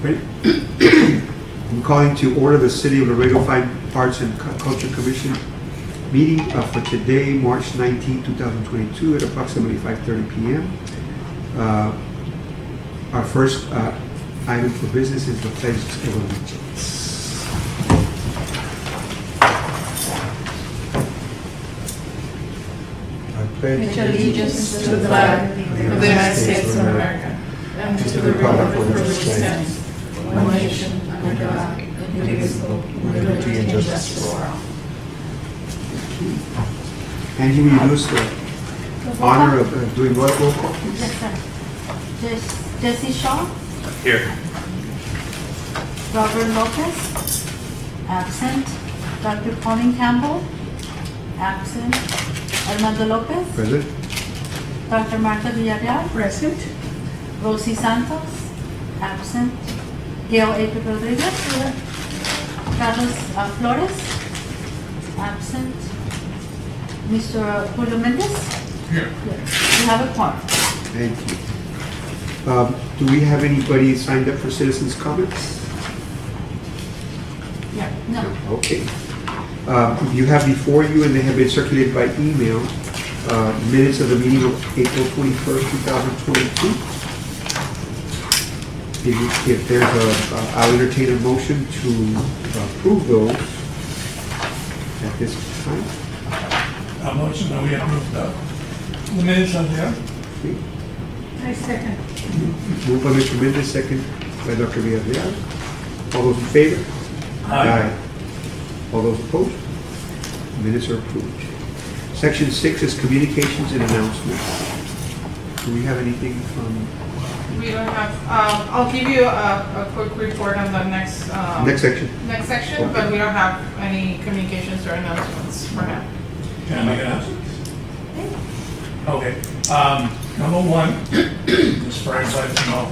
Ready? I'm calling to order the City of Laredo Fine Arts and Culture Commission meeting for today, March 19, 2022 at approximately 5:30 p.m. Our first item for business is the Pledge of Allegiance. I pledge allegiance to the flag of the United States of America and to the republic for which it stands, one nation, under God, indivisible, with liberty and justice for all. Angie, will you do us the honor of doing roll call, please? Yes, sir. Jesse Shaw, Here. Robert Lopez, absent. Dr. Pauline Campbell, absent. Armando Lopez, Present. Dr. Martha Villarreal, Present. Rosie Santos, absent. Gail April Rodriguez, Carlos Flores, absent. Mr. Julio Mendez, Here. you have a quorum. Thank you. Do we have anybody signed up for citizens' comments? Yeah, no. Okay. You have before you, and they have been circulated by email, minutes of the meeting of April 21st, 2022. If there's I'll entertain a motion to approve those at this time. A motion that we approve the minutes of there. I second. Moved by Mr. Mendez, second by Dr. Villarreal. All those in favor? Aye. All those opposed? Minutes are approved. Section 6 is communications and announcements. Do we have anything from We don't have, I'll give you a quick report on the next section? next section, Okay. but we don't have any communications or announcements for now. Can I make an announcement? Okay. Number one, just for everybody to know,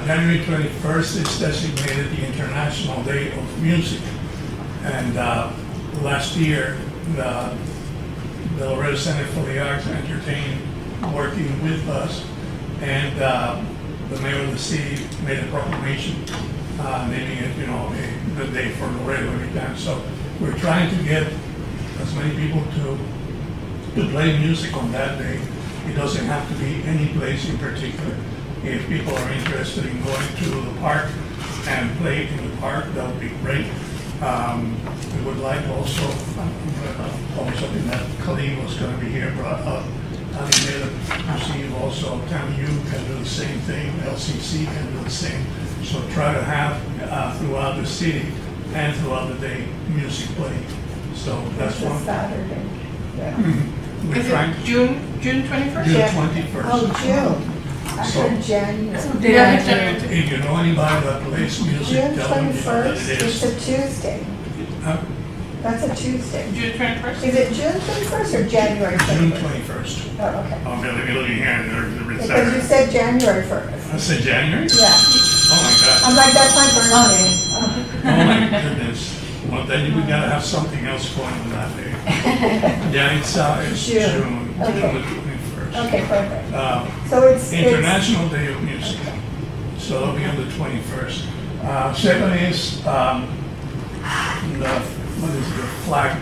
January 21st is designated the International Day of Music. And last year, the Laredo Center for the Arts and Entertainment working with us, and the mayor of the city made a proclamation naming it, a good day for Laredo every time. So we're trying to get as many people to play music on that day. It doesn't have to be any place in particular. If people are interested in going to the park and play in the park, that would be great. We would like also, something that Khalid was going to be here, brought up. Laredo Museum also, Tammy U can do the same thing, LCC can do the same. So try to have throughout the city and throughout the day music playing. So that's one. Saturday. Yeah. We're Is trying it June 21st? June Yeah. 21st. Oh, June. I So- heard January. Yeah, January. If you know anybody that plays music, June tell them that 21st, it it's is. a Tuesday. Huh? That's a Tuesday. June 21st? Is it June 21st or January June 21st? 21st. Oh, okay. Oh, let me look in here and there's Because you said January 1st. I said January? Yeah. Oh my I'm God. like, that's my birthday. Oh my goodness. Well, then we gotta have something else going on that day. Yeah, it's June. June Okay. the 21st. Okay, perfect. Uh, So it's. International Day of Music. So it'll be on the 21st. Second is, what is the flag?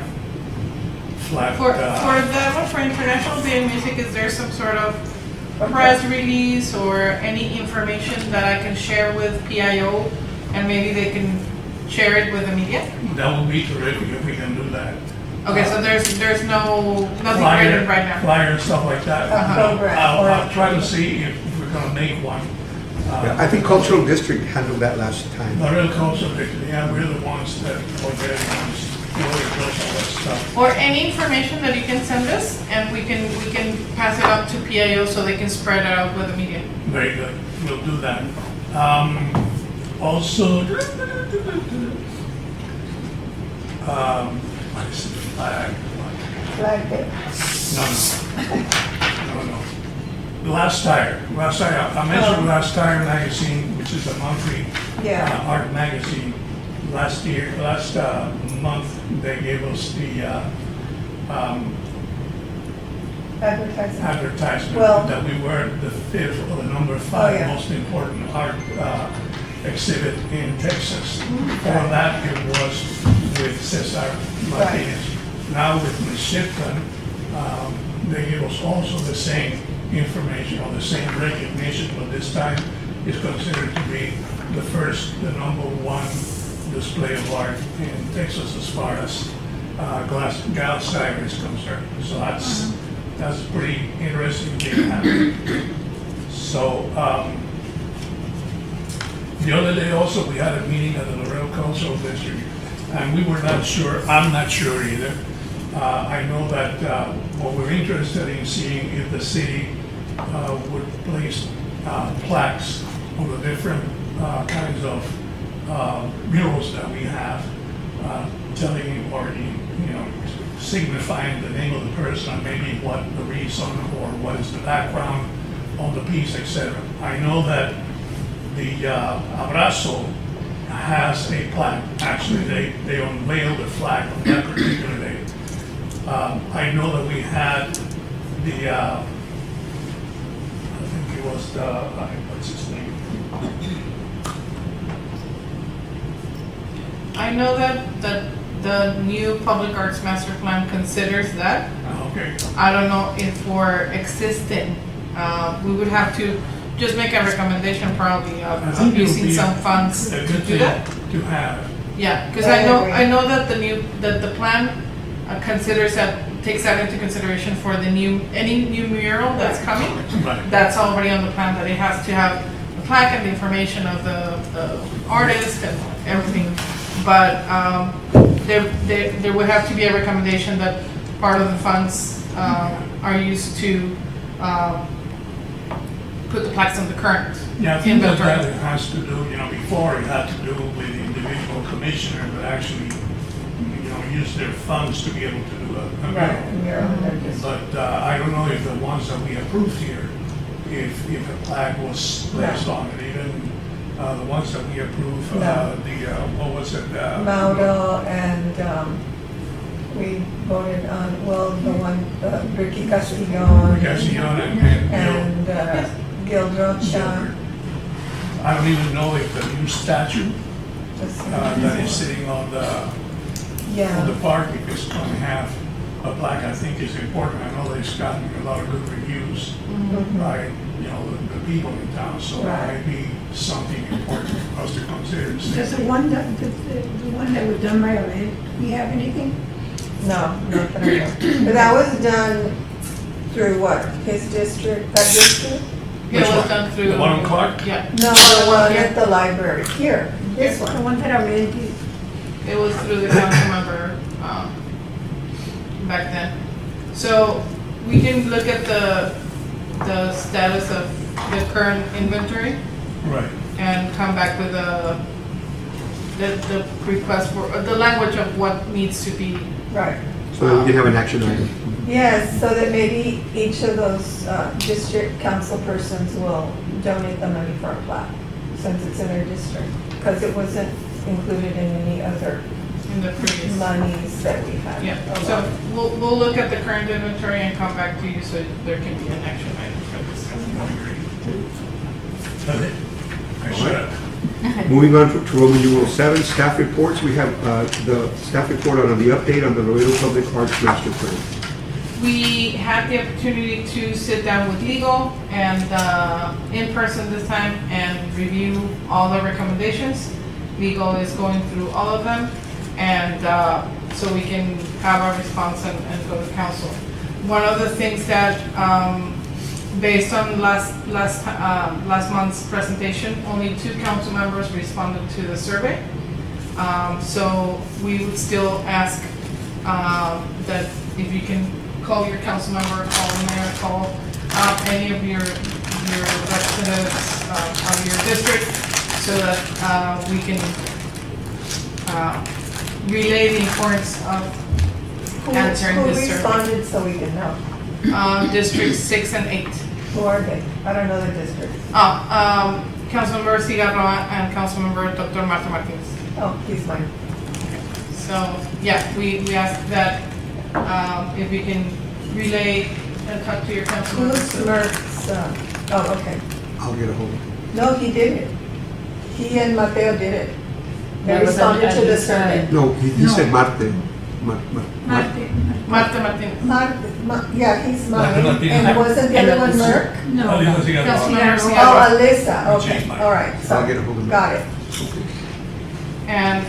For the one for International Day of Music, is there some sort of press release or any information that I can share with PIO and maybe they can share it with the media? That would be terrific if we can do that. Okay, so there's nothing Flyer, written right now. flyer and stuff like that. program or I'll try to see if we're gonna make one. Yeah, I think Cultural District handled that last time. The real culture, yeah, we're the ones that already ones, all that stuff. Or any information that you can send us and we can pass it out to PIO so they can spread it out with the media. Very good, we'll do that. Also, what is it? Flag Day. No. Last Tire, I mentioned Last Tire magazine, which is a monthly Yeah. art magazine. Last month, they gave us the advertisement Well- that we were the fifth or the number Oh, five yeah. most important art exhibit in Texas. For that, it was with Cesar Martinez. Now with Ms. Shipton, they give us also the same information or the same recognition, but this time it's considered to be the number one display of art in Texas as far as Garza is concerned. So that's pretty interesting thing happening. So the other day also we had a meeting at the Laredo Cultural District, and we were not sure. I'm not sure either. I know that what we're interested in seeing if the city would place plaques on the different kinds of murals that we have, telling or signifying the name of the person, maybe what the reason or what is the background on the piece, etc. I know that the Abrazo has a plaque. Actually, they unveiled the flag on that particular day. I know that we had the, I think it was what's his name? I know that the new public arts master plan considers that. Okay. I don't know if for existing, we would have to just make a recommendation probably I of think it would using be some funds a to good do thing that. to have. Yeah, because I agree. I know that the plan considers takes that into consideration for any new mural that's coming. Right. That's already on the plan, that it has to have the plaque and the information of the artist and everything. But there would have to be a recommendation that part of the funds are used to put the plaques on the current Yeah, I think that inventory. it has to do, before it had to do with the individual commissioner, but actually, use their funds to be able to do a mural. But I don't know if the ones that we approved here, if a plaque was placed on it, even the ones that we approved, what was it? Mauro and we voted on, the one, Ricky Castillon Castillon and Gil Rocha. I don't even know if the new statue that is sitting on the park, if it's going to have a plaque, I think is important. I know that it's gotten a lot of good reviews by the people in town, so that might be something important for us to consider. Does the one that was done by Laredo, do you have anything? No, not that I know. But that was done through what? His district, that district? Yeah, it was done through. The one on Clark? Yeah. No, the one at the library, here, this The one. one that I read, you- It was through the council member back then. So we can look at the status of the current inventory Right. and come back with the request for, the language of what needs to be. Right. So that we can have an action item. Yes, so that maybe each of those district council persons will donate the money for a plaque, since it's in their district, because it wasn't included in any other In the previous. monies that we had. Yeah, so we'll look at the current inventory and come back to you so there can be an action item for this. That's it. I shut up. Moving on to Roman numeral 7, staff reports. We have the staff report on the update on the Laredo Public Arts Master Plan. We had the opportunity to sit down with legal and in person this time and review all the recommendations. Legal is going through all of them, and so we can have our response and go to council. One of the things that, based on last month's presentation, only 2 council members responded to the survey. So we would still ask that if you can call your council member, call the mayor, call any of your representatives of your district, so that we can relay the importance of answering Who this survey. responded so we can know? Districts 6 and 8. Who are they? I don't know the district. Councilmember Cigarroa and Councilmember Dr. Marta Martinez. Oh, he's mine. So, yeah, we ask that if you can relay and talk to your council members. Who's Merck's, oh, okay. I'll get a hold of it. No, he did it. he and Mateo did it. They That was responded a to the different- survey. No, he said Marte. Marte. Marta Martinez. Yeah, he's Marta mine. Martinez. And wasn't the other one And Merck? No. Alisa Cigarro. Councilmember Oh, Cigarro. Alyssa, We okay, changed mine. all right, I'll get a so, hold of him. got it. And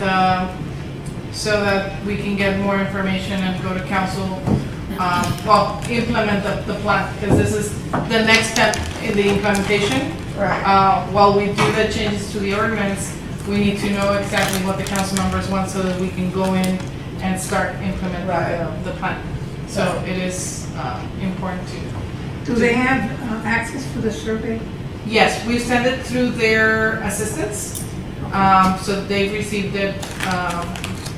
so that we can get more information and go to council, well, implement the plan, because this is the next step in the implementation. Right. While we do the changes to the ordinance, we need to know exactly what the council members want so that we can go in and start implementing Right. the plan. So it is important to. Do they have access to the survey? Yes, we send it through their assistants, so they've received it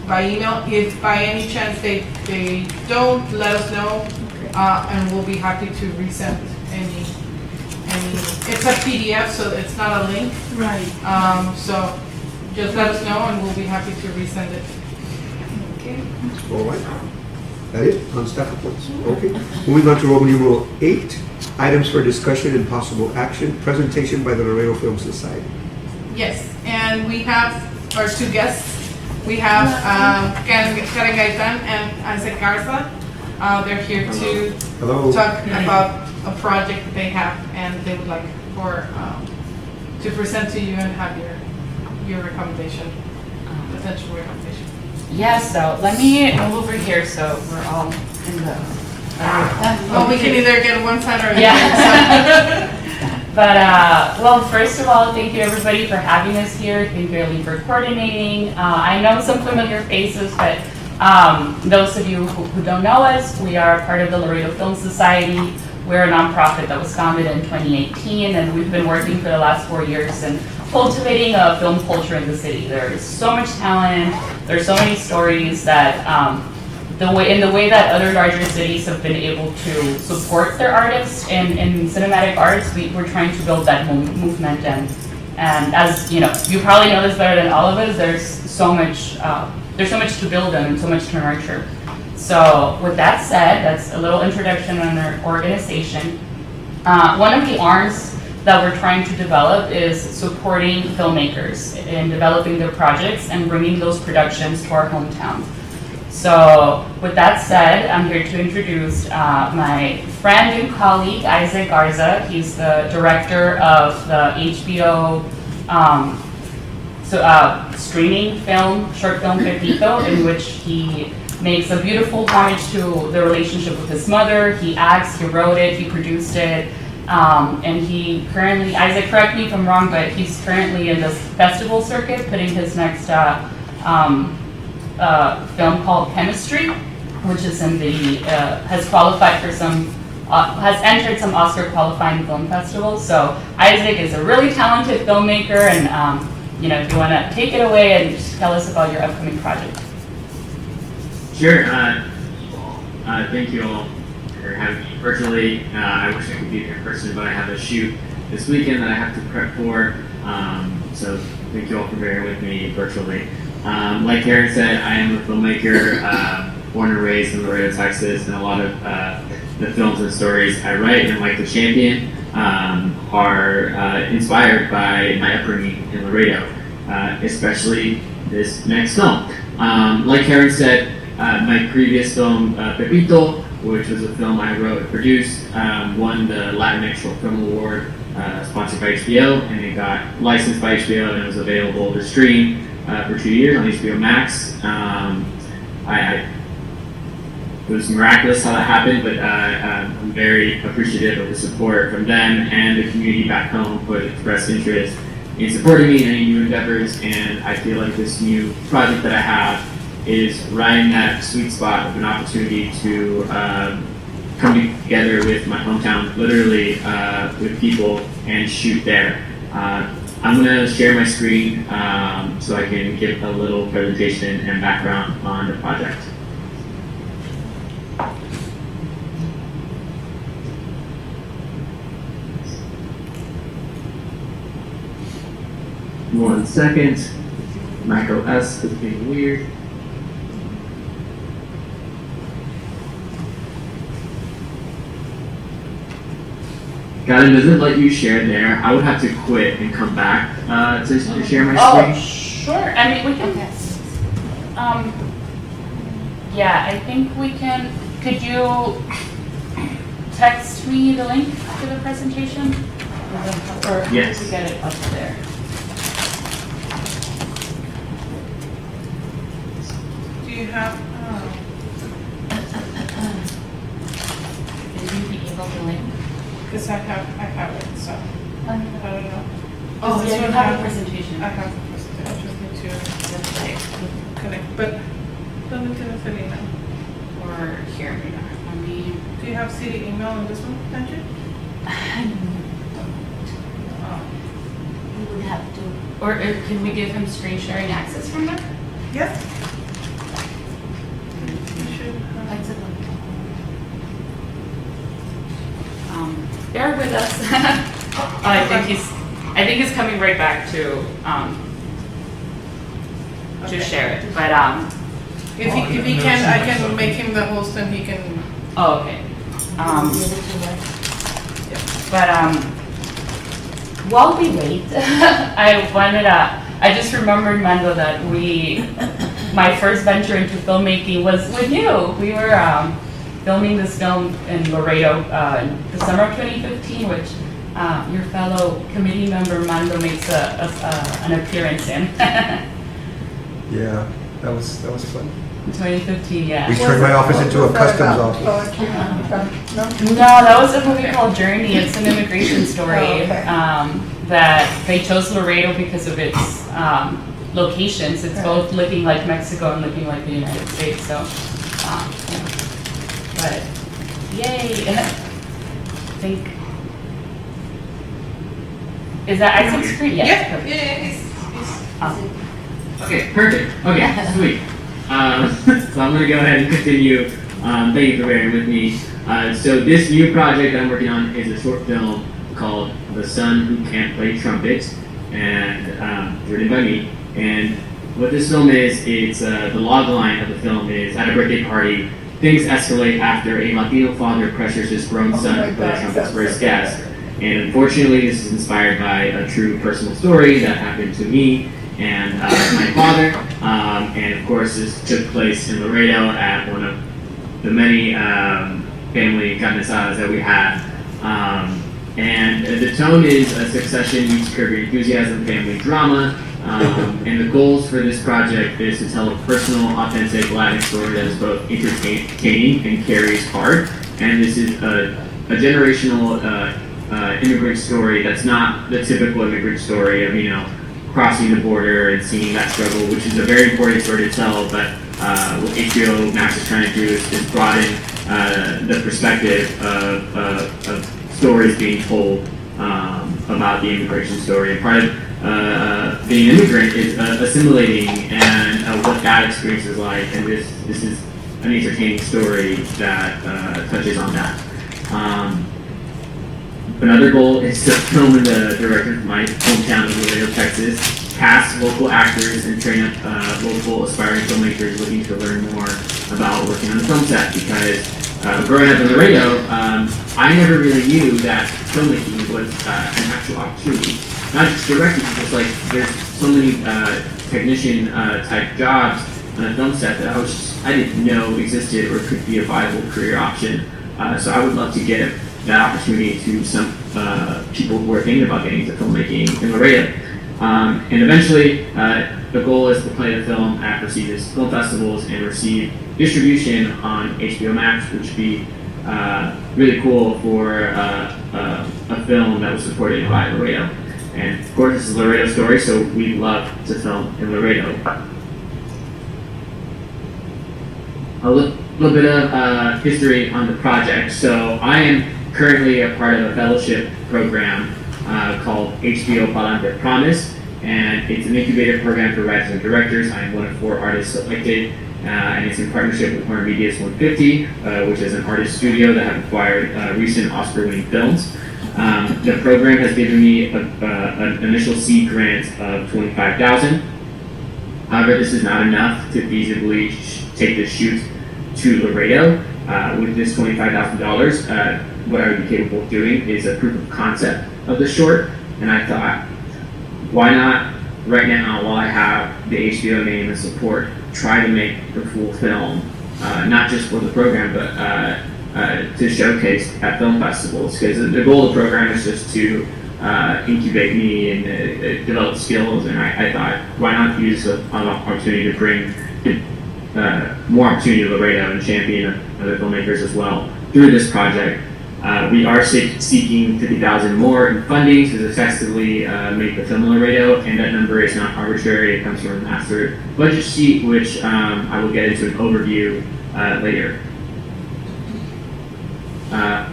by email. If by any chance they don't, let us know, and we'll be happy to resend any. It's a PDF, so it's not a link. Right. So just let us know, and we'll be happy to resend it. Okay. All right. That it on staff reports? Okay. Moving on to Roman numeral 8, items for discussion and possible action, presentation by the Laredo Film Society. Yes, and we have our two guests. We have Karen Gaitan and Isaac Garza. They're here to Hello. talk about a project that they have, and they would like for to present to you and have your recommendation, potential recommendation. Yeah, so let me move over here so we're all in the. Well, we can either get one side or the Yeah. other. But, well, first of all, thank you everybody for having us here. Thank you, Ellie, for coordinating. I know some familiar faces, but those of you who don't know us, we are part of the Laredo Film Society. We're a nonprofit that was founded in 2018, and we've been working for the last 4 years and cultivating a film culture in the city. There's so much talent, there's so many stories that the way that other larger cities have been able to support their artists in cinematic arts, we're trying to build that movement. And as you know, you probably know this better than all of us, there's so much to build on and so much to nurture. So with that said, that's a little introduction on our organization. One of the arms that we're trying to develop is supporting filmmakers in developing their projects and bringing those productions to our hometown. So with that said, I'm here to introduce my friend and colleague, Isaac Garza. He's the director of the HBO streaming film, short film Pepito, in which he makes a beautiful homage to the relationship with his mother. He acts, he wrote it, he produced it, and he currently, Isaac, correct me if I'm wrong, but he's currently in this festival circuit putting his next film called Chemistry, which is in the, has qualified for some, has entered some Oscar qualifying film festivals. So Isaac is a really talented filmmaker, and you know, if you want to take it away and just tell us about your upcoming project. Sure. Thank you all for having me virtually. I wish I could be here in person, but I have a shoot this weekend that I have to prep for. So thank you all for bearing with me virtually. Like Karen said, I am a filmmaker, born and raised in Laredo, Texas, and a lot of the films and stories I write and like to champion are inspired by my upbringing in Laredo, especially this next film. Like Karen said, my previous film, Pepito, which was a film I wrote and produced, won the Latinx Short Film Award, sponsored by HBO, and it got licensed by HBO, and it was available to stream for 2 years on HBO Max. It was miraculous how that happened, but I'm very appreciative of the support from them and the community back home who have expressed interest in supporting me in any new endeavors, and I feel like this new project that I have is right in that sweet spot of an opportunity to come together with my hometown, literally with people, and shoot there. I'm going to share my screen so I can give a little presentation and background on the project. One second. Macro S is being weird. God, doesn't let you share there. I would have to quit and come back to share my Oh, screen. sure. I mean, we can. Yeah, I think we can. Could you text me the link to the presentation? Or Yes. we get it up there. Do you have, Is you be able to link? because I have it, so, I don't know. Oh, Does this yeah, you one have a have- presentation. I have the presentation, I just need to connect, but don't tell us any now. Or here, maybe. I mean, Do you have city email on this one, Patrick? we would have to. Or can we give him screen sharing access from there? Yes. You should have. Bear with us. I think he's coming right back to Okay. share it. But If he can, I can make him the host and he can. oh, okay. But while we wait, I just remembered, Mando, that my first venture into filmmaking was with you. We were filming this film in Laredo in the summer of 2015, which your fellow committee member Mando makes an appearance in. Yeah, that was fun. 2015, yeah. We turned my office into a customs office. No, that was a movie called Journey. It's an immigration story that they chose Laredo because of its locations. It's both looking like Mexico and looking like the United States. So, yeah. But yay! I think is that I see screen? Yes. Yeah, Perfect. he's Awesome. Okay, perfect. Okay, sweet. So I'm gonna go ahead and continue. Thank you for bearing with me. So this new project that I'm working on is a short film called "The Son Who Can't Play Trumpet," and written by me. And what this film is, it's the log line of the film is at a birthday party. Things escalate after a Latino father pressures his grown son to play trumpets for his guest. And unfortunately, this is inspired by a true personal story that happened to me and my father. And of course, this took place in Laredo at one of the many family carne asadas that we had. And the tone is a succession meets Curb Your Enthusiasm family drama. And the goals for this project is to tell a personal, authentic Latin story that is both entertaining and carries heart. And this is a generational immigrant story that's not the typical immigrant story of, crossing the border and seeing that struggle, which is a very important story to tell. But what HBO Max is trying to do is broaden the perspective of stories being told about the immigration story. And part of being an immigrant is assimilating and what that experience is like. And this is an entertaining story that touches on that. Another goal is to film in the director of my hometown of Laredo, Texas, cast local actors and train up local aspiring filmmakers looking to learn more about working on the film set. Because growing up in Laredo, I never really knew that filmmaking was an actual opportunity. Not just directing, just like there's so many technician type jobs on a film set that I didn't know existed or could be a viable career option. So I would love to give that opportunity to some people who are thinking about getting into filmmaking in Laredo. And eventually, the goal is to play the film at prestigious film festivals and receive distribution on HBO Max, which would be really cool for a film that was supported by Laredo. And of course, this is a Laredo story, so we love to film in Laredo. A little bit of history on the project. So I am currently a part of a fellowship program called HBO Palante Promise, and it's an incubator program for writers and directors. I am one of 4 artists selected, and it's in partnership with Warner Media's 150, which is an artist studio that have acquired recent Oscar-winning films. The program has given me an initial seed grant of $25,000. However, this is not enough to feasibly take the shoot to Laredo. With this $25,000, what I would be capable of doing is a proof of concept of the short. And I thought, why not right now, while I have the HBO name and support, try to make the full film, not just for the program, but to showcase at film festivals. Because the goal of the program is just to incubate me and develop skills. And I thought, why not use an opportunity to bring more opportunity to Laredo and champion other filmmakers as well through this project. We are seeking $50,000 more in funding to successfully make the film in Laredo, and that number is not arbitrary. It comes from a master budget sheet, which I will get into an overview later.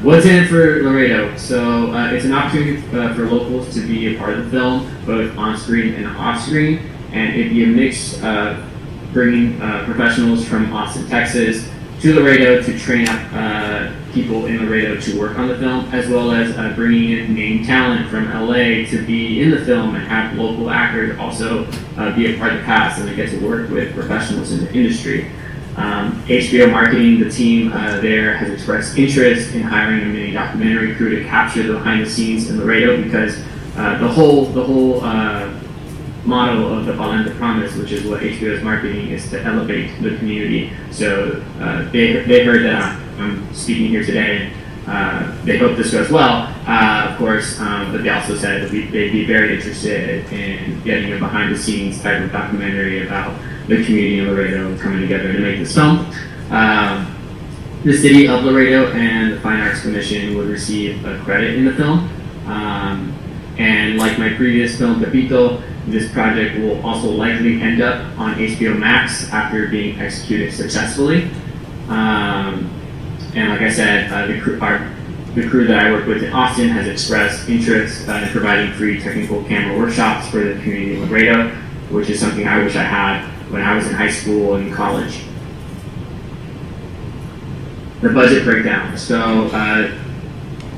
What's in it for Laredo? So it's an opportunity for locals to be a part of the film, both on screen and off screen, and it'd be a mix of bringing professionals from Austin, Texas, to Laredo to train up people in Laredo to work on the film, as well as bringing in name talent from LA to be in the film and have local actors also be a part of the cast and they get to work with professionals in the industry. HBO Marketing, the team there, has expressed interest in hiring a mini documentary crew to capture the behind the scenes in Laredo because the whole motto of the Bond the Promise, which is what HBO is marketing, is to elevate the community. So they heard that I'm speaking here today, and they hope this goes well, of course, but they also said that they'd be very interested in getting a behind the scenes type of documentary about the community in Laredo coming together to make this film. The City of Laredo and the Fine Arts Commission would receive a credit in the film. And like my previous film, Pepito, this project will also likely end up on HBO Max after being executed successfully. And like I said, the crew that I work with in Austin has expressed interest in providing free technical camera workshops for the community of Laredo, which is something I wish I had when I was in high school and college. The budget breakdown. So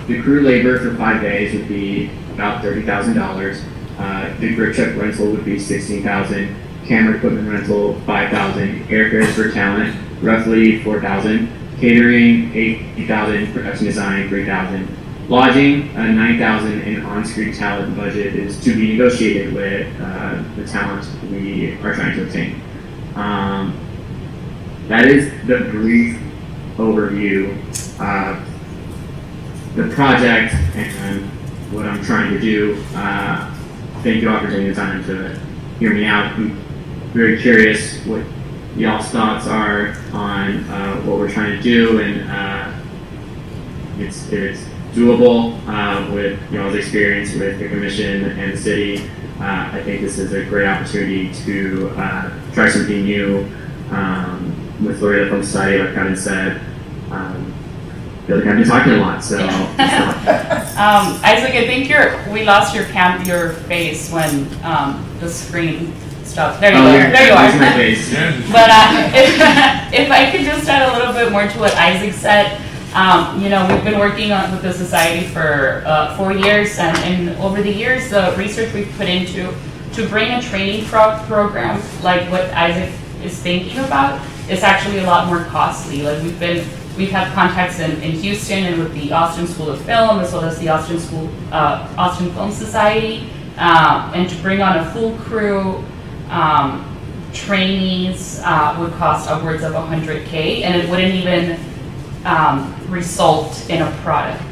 the crew labor for 5 days would be about $30,000. The grip truck rental would be $16,000. Camera equipment rental $5,000. Airfares for talent roughly $4,000. Catering $8,000. Production design $3,000. Lodging $9,000, and on-screen talent budget is to be negotiated with the talent we are trying to obtain. That is the brief overview of the project and what I'm trying to do. Thank you all for taking the time to hear me out. I'm very curious what y'all's thoughts are on what we're trying to do, and if it's doable with y'all's experience with the commission and the city. I think this is a great opportunity to try something new with Laredo Film Society, like Kevin said. I feel like I've been talking a lot, so. Isaac, I think we lost your face when the screen stopped. There you are. There you are. Here's my face. But if I could just add a little bit more to what Isaac said. We've been working with the society for 4 years, and over the years, the research we've put into to bring a training program like what Isaac is thinking about is actually a lot more costly. Like we've had contacts in Houston and with the Austin School of Film, as well as the Austin Film Society, and to bring on a full crew, trainees would cost upwards of $100K, and it wouldn't even result in a product.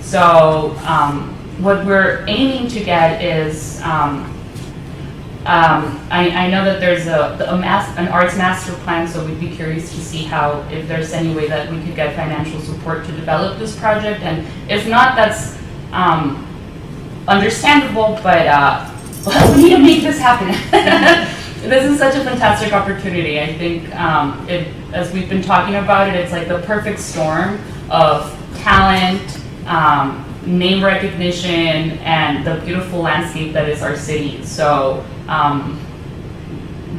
So what we're aiming to get is, I know that there's an arts master plan, so we'd be curious to see if there's any way that we could get financial support to develop this project, and if not, that's understandable, but we need to make this happen. This is such a fantastic opportunity. I think as we've been talking about it, it's like the perfect storm of talent, name recognition, and the beautiful landscape that is our city. So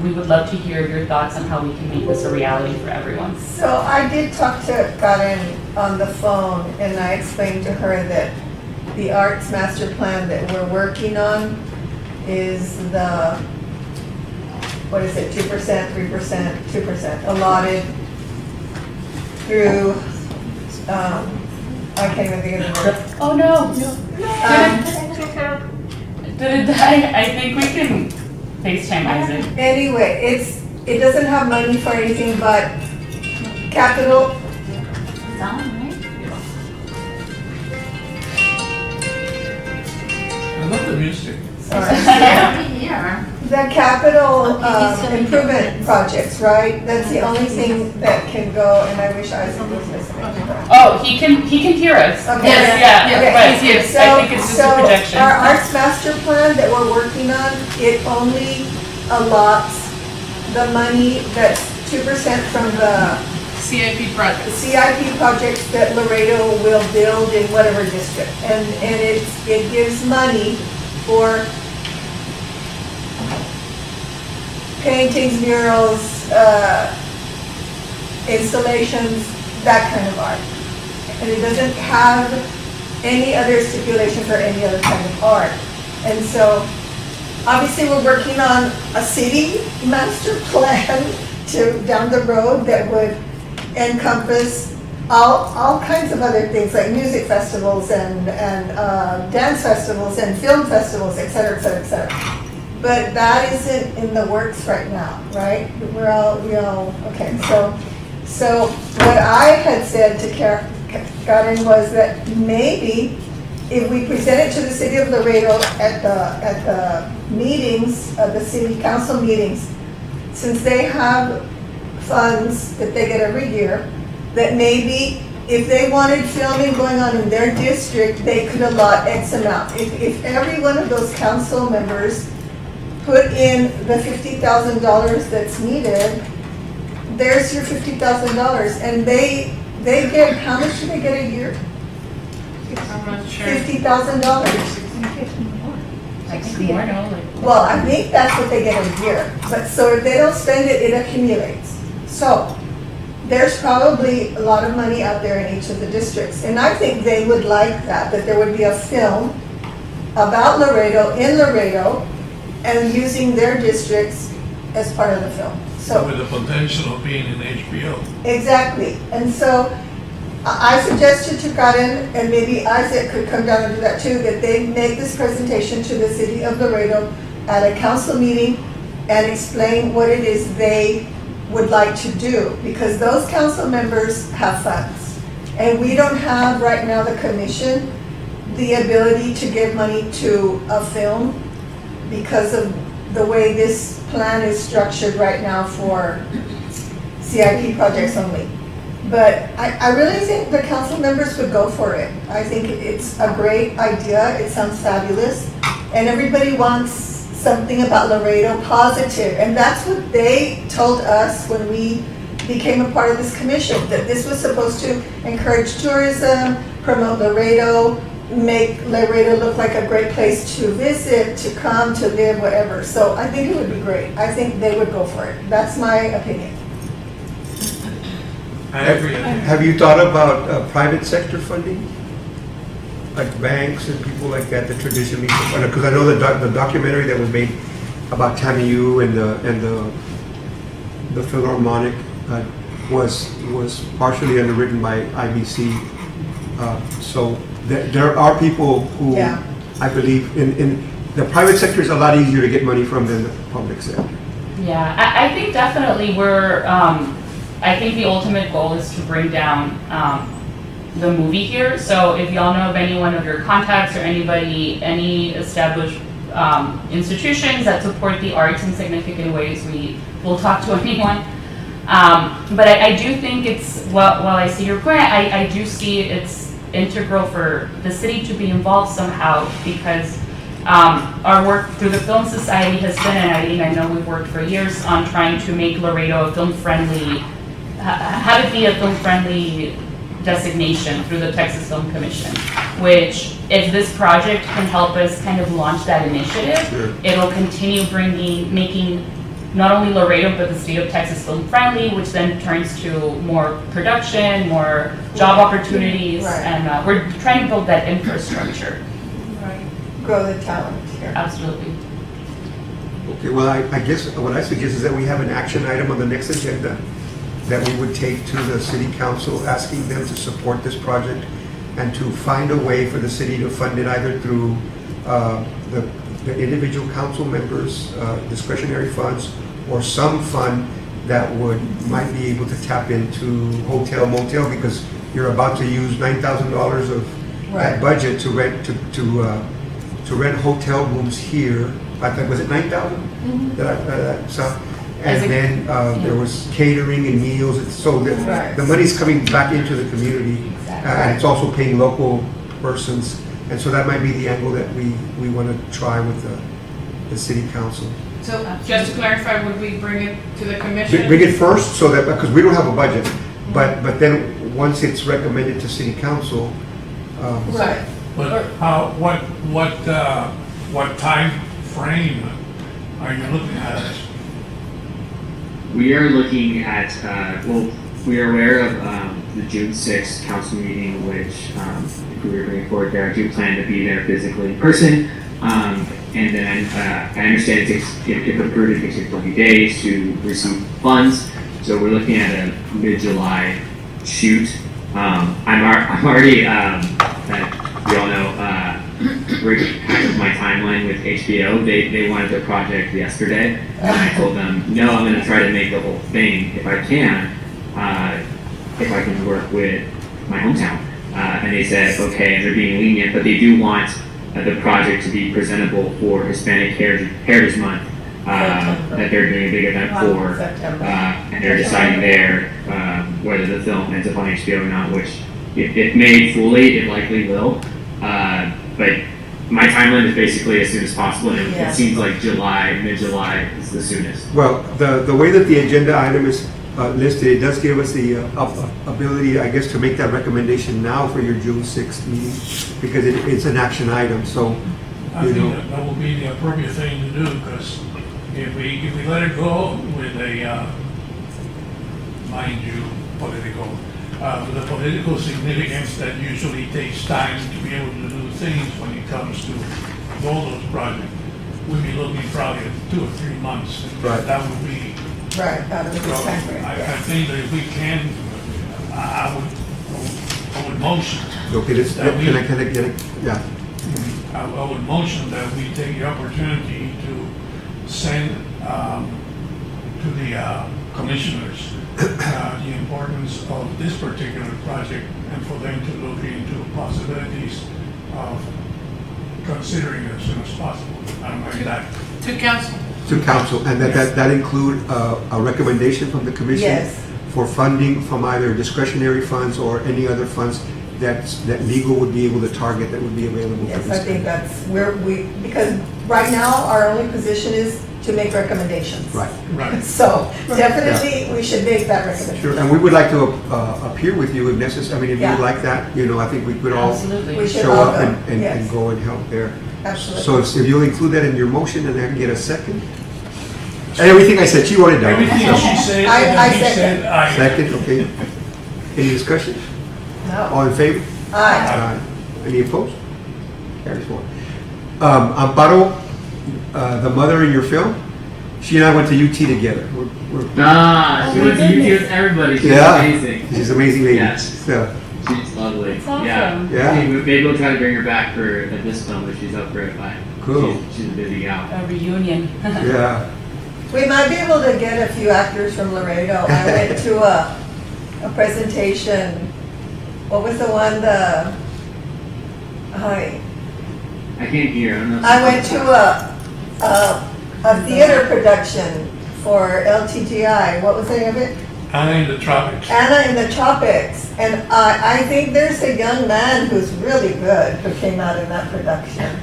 we would love to hear your thoughts on how we can make this a reality for everyone. So I did talk to Karen on the phone, and I explained to her that the arts master plan that we're working on is the, 2%, 3%, 2% allotted through, I I can't even think of the word. Oh, no. Did it die? I think we can FaceTime Isaac. Anyway, it doesn't have money for anything but capital. It's on, right? I love the music. Sorry. Here. The capital Okay, improvement projects, right? That's the only thing that can go, and I wish Isaac was listening. Oh, he can hear us. Okay. Yes, yeah, Okay. but I think it's just a projection. So our arts master plan that we're working on, it only allots the money that's 2% from the CIP project. CIP projects that Laredo will build in whatever district. And it gives money for paintings, murals, installations, that kind of art. And it doesn't have any other stipulation for any other kind of art. And so, obviously, we're working on a city master plan to down the road that would encompass all kinds of other things like music festivals and dance festivals and film festivals, et cetera, et cetera, et cetera. But that isn't in the works right now, right? We all, okay, so what I had said to Karen was that maybe if we present it to the city of Laredo at the meetings, the city council meetings, since they have funds that they get every year, that maybe if they wanted filming going on in their district, they could allot X amount. If every one of those council members put in the $50,000 that's needed, there's your $50,000, and they get, how much do they get a year? I'm not sure. $50,000. Like some more, no? Like, Well, I think that's what they get a year, but so if they don't spend it, it accumulates. So, there's probably a lot of money out there in each of the districts, and I think they would like that there would be a film about Laredo, in Laredo, and using their districts as part of the film. So, With the potential of being in HBO. exactly, and so I suggested to Karen, and maybe Isaac could come down and do that too, that they make this presentation to the city of Laredo at a council meeting and explain what it is they would like to do, because those council members have funds. And we don't have right now, the commission, the ability to give money to a film because of the way this plan is structured right now for CIP projects only. But I really think the council members would go for it. I think it's a great idea, it sounds fabulous, and everybody wants something about Laredo positive, and that's what they told us when we became a part of this commission, that this was supposed to encourage tourism, promote Laredo, make Laredo look like a great place to visit, to come, to live, whatever. So I think it would be great. I think they would go for it. That's my opinion. I agree. Have you thought about private sector funding? Like banks and people like that traditionally, because I know the documentary that was made about TAMU and the Philharmonic was partially underwritten by IBC. So there are people who, Yeah. I believe, in the private sector is a lot easier to get money from than the public sector. yeah, I think definitely I think the ultimate goal is to bring down the movie here. So if y'all know of any one of your contacts or anybody, any established institutions that support the arts in significant ways, we will talk to anyone. But I do think while I see your point, I do see it's integral for the city to be involved somehow, because our work through the Film Society has been, and I know we've worked for years on trying to make Laredo a film-friendly, have it be a film-friendly designation through the Texas Film Commission, which if this project can help us kind of launch that initiative, Sure. it'll continue making not only Laredo, but the state of Texas film-friendly, which then turns to more production, more job opportunities, Right. and we're trying to build that infrastructure. Grow the talent here. Absolutely. Okay, well, I guess what I suggest is that we have an action item on the next agenda that we would take to the city council, asking them to support this project and to find a way for the city to fund it either through the individual council members' discretionary funds or some fund that might be able to tap into hotel motel, because you're about to use $9,000 of that budget to rent hotel rooms here. I think, was it 9,000? That I saw. And then there was catering and meals, and so the money's coming back into the community, and it's also paying local persons, and so that might be the angle that we want to try with the city council. So just to clarify, would we bring it to the commission? Bring it first, so that, because we don't have a budget, but then once it's recommended to city council. Right. But what time frame are you looking at? We are looking at, we are aware of the June 6th council meeting, which if we were bringing forward there, I do plan to be there physically in person. And then I understand it takes, if approved, it takes 20 days to receive funds. So we're looking at a mid-July shoot. I'm already, we all know, breaking kind of my timeline with HBO. They wanted the project yesterday, and I told them, no, I'm going to try to make the whole thing if I can work with my hometown. And they said, okay, and they're being lenient, but they do want the project to be presentable for Hispanic Heritage Month, that they're doing a big event for, and they're deciding there whether the film ends up on HBO or not, which if made fully, it likely will. But my timeline is basically as soon as possible, and it seems like mid-July is the soonest. Well, the way that the agenda item is listed, it does give us the ability, I guess, to make that recommendation now for your June 6th meeting, because it's an action item, so, I think that will be the appropriate thing to do, because if we let it go with a, mind you, with the political significance that usually takes time to be able to do things when it comes to all those projects, we'll be looking probably at 2 or 3 months. Right. That would be. Right, out of the So time frame. I think that if we can, I would motion. okay, can I get it? Yeah. I would motion that we take the opportunity to send to the commissioners the importance of this particular project, and for them to look into possibilities of considering it as soon as possible. To council. To council, and that include a recommendation from the commission? Yes. For funding from either discretionary funds or any other funds that legal would be able to target, that would be available for Yes, this. I think that's where because right now, our only position is to make recommendations. Right. Right. So definitely, we should make that recommendation. Sure, and we would like to appear with you if necessary. I mean, if you would Yeah. like that, I think we could all We should show all up go. and Yes. go and help there. Absolutely. So if you'll include that in your motion, and I can get a second. And everything I said, she wrote it down. Everything she said, I and he second. said, I. Second, okay. Any discussion? No. All in favor? Aye. Any opposed? Carries forward. Amparo, the mother in your film, she and I went to UT together. She went to UT with everybody. She's amazing. She's an amazing lady. Yes. So, She's lovely. That's awesome. Yeah. Maybe we'll try to bring her back for this film if she's up for it. But Cool. She's a busy gal. A reunion. yeah. We might be able to get a few actors from Laredo. I went to a presentation. What was the one? I can't hear. I don't know. I went to a theater production for LTGI. What was the name of it? Anna in the Tropics. Anna in the Tropics. And I think there's a young man who's really good who came out in that production.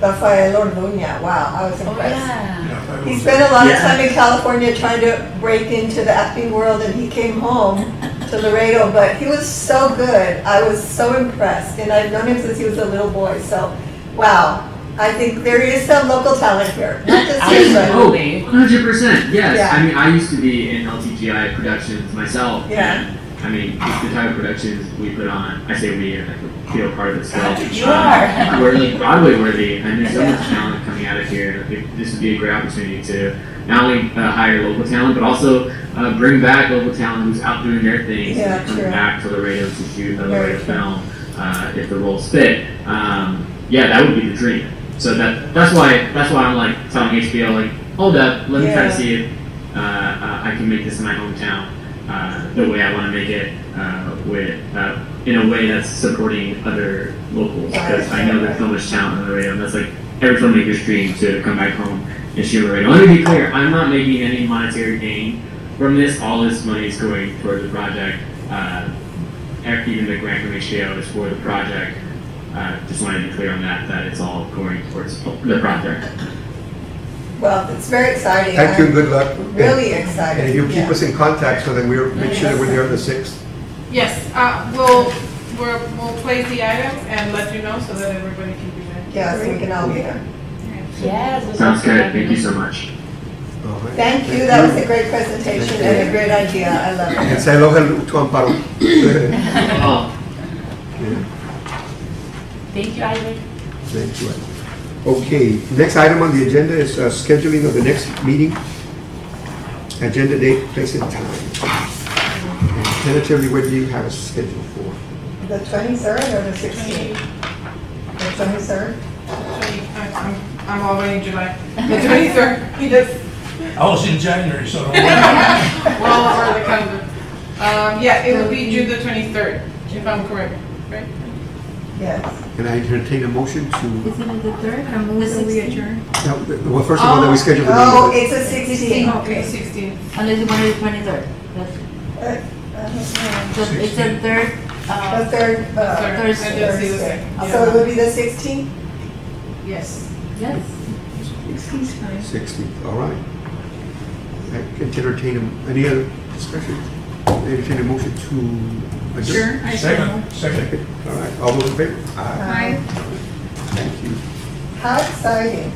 Rafael Orduña. Wow, I was impressed. Yeah, He spent a lot of time in California trying to break into the acting world, and he came home to Laredo, but he was so good. I was so impressed, and I've known him since he was a little boy, so wow. I think there is some local talent here, not just here, but Oh, 100%. Yes. Yeah. I mean, I used to be in LTGI productions myself. Yeah. And, I mean, it's the type of productions we put on. I say we, I feel part of it still. You are. We're like Broadway worthy, and there's so much talent coming out of here. I think this would be a great opportunity to not only hire local talent, but also bring back local talent who's out doing their things Yeah, and coming true. back to Laredo to shoot a Very Laredo true. film. if the roles fit, yeah, that would be the dream. So that's why I'm like telling HBO like, hold up, let me try to see if I can make this in my hometown the way I want to make it with in a way that's supporting other locals, because I know there's so much talent in Laredo. That's like every filmmaker's dream to come back home and shoot Laredo. Let me be clear, I'm not making any monetary gain from this. All this money is going toward the project. Even the grant from HBO is for the project. Just want to be clear on that it's all going towards the project. Well, it's very exciting. Thank you and good luck. Really excited. And if you keep yeah. us in contact so that we'll make sure that we're there on the 6th. Yes, we'll place the items and let you know so that everybody can be there. Yeah, so we can all be there. Yes. Sounds good. Thank you so much. All right. Thank you, that was a great presentation and a great idea, I love And it. say aloha to Amparo. Oh. Yeah. Thank you, Isaac. Thank you. Okay, next item on the agenda is scheduling of the next meeting. Agenda date, place and time. And tentatively, what do you have a schedule for? The 23rd or the 16th? The 23rd? I'm already in July. The 23rd, he just, I was in January, so don't worry. we're all over the calendar. Yeah, it would be June the 23rd, if I'm correct, right? Yes. Can I entertain a motion to, Isn't it the third? I move that we adjourn. no, well, first of all, that we schedule the Oh, meeting. it's a 16th. Okay, 16. Unless you want to do 23rd. I don't know. So it's the third, The third, Thursday. I did see the Thursday. second. So it would be the 16th? Yes. yes. 16's fine. 16th, all right. I can entertain, any other discussion? Entertain a motion to adjourn? Sure, I Second. Second, all right, all those in favor? Aye. Thank you. How exciting.